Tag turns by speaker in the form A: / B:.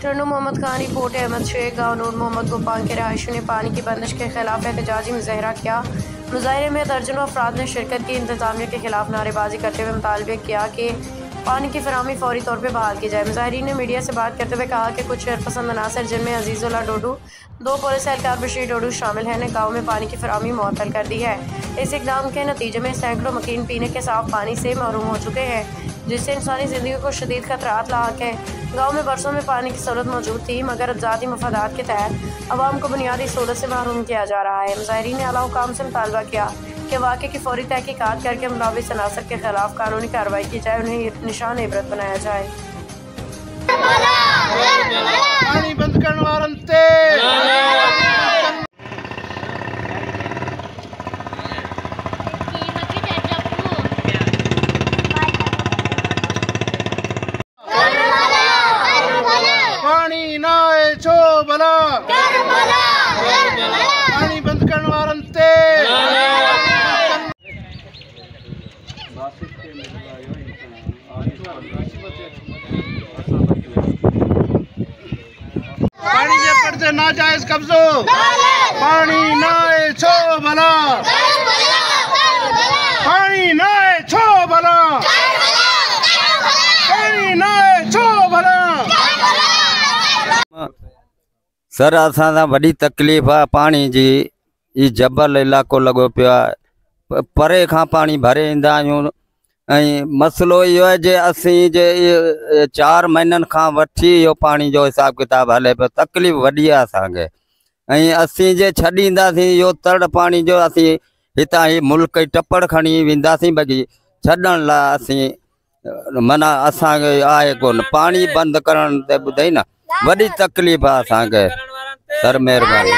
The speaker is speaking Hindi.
A: डॉक्टर नूर मोहम्मद खान रिपोर्ट अहमद शेख गाँव नूर मोहम्मद गोपाल के रहायशियों ने पानी की बंदिश के खिलाफ एहतजाजी मुजाहरा किया। मुजाहरे में दर्जनों अफराद ने शिरकत की। इंतजामिया के खिलाफ नारेबाजी करते हुए मुतालबे किया कि पानी की फराहमी फौरी तौर पर बहाल की जाए। मुजाहिरीन ने मीडिया से बात करते हुए कहा कि कुछ शरपसंद अनासर जिनमें अजीजुल्ला डोडू, 2 पुलिस एहलकार बशीर डोडू शामिल हैं, ने गाँव में पानी की फराहमी मुअत्तल कर दी है। इस इकदाम के नतीजे में सैकड़ों मकीन पीने के साफ पानी से महरूम हो चुके हैं, जिससे इंसानी ज़िंदगी को शदीद खतरात लाक है। गाँव में बरसों में पानी की सहूलत मौजूद थी, मगर ज़ाती मफादात के तहत अवाम को बुनियादी सहूलत से महरूम किया जा रहा है। मुजाहिरीन ने आला हुकाम से मुतालबा किया कि वाक़े की फौरी तहकीकात करके मुलविस अनासर के खिलाफ कानूनी कार्रवाई की जाए, उन्हें निशान इबरत बनाया जाए।
B: पानी बंद करने वारन ते पानी ना छो बला पानी बंद करने वारन ते पानी के पड़ते नाजायज कब्जो पानी ना छो भला पानी ना छो भला पानी ना छो भला।
C: सर असां वॾी तकलीफ़ आहे पानी जी। ई जबल इलाइक़ो लॻो पियो आहे, परे खां पानी भरे ईंदा आहियूं। ऐं मसइलो इहो आहे जे असीं जे 4 महीननि खां वठी इहो पानी जो हिसाब किताब हले पियो। तकलीफ़ वॾी आहे असांखे। ऐं असीं जे छॾींदासीं इहो तड़ पानी जो, असीं हितां ई मुल्क ई टपड़ खणी वेंदासीं, बाक़ी छॾण लाइ असीं माना असांखे आहे कोन। पानी बंदि करण ते ॿुधाई न, वॾी तकलीफ़ आहे असांखे। सर महिरबानी।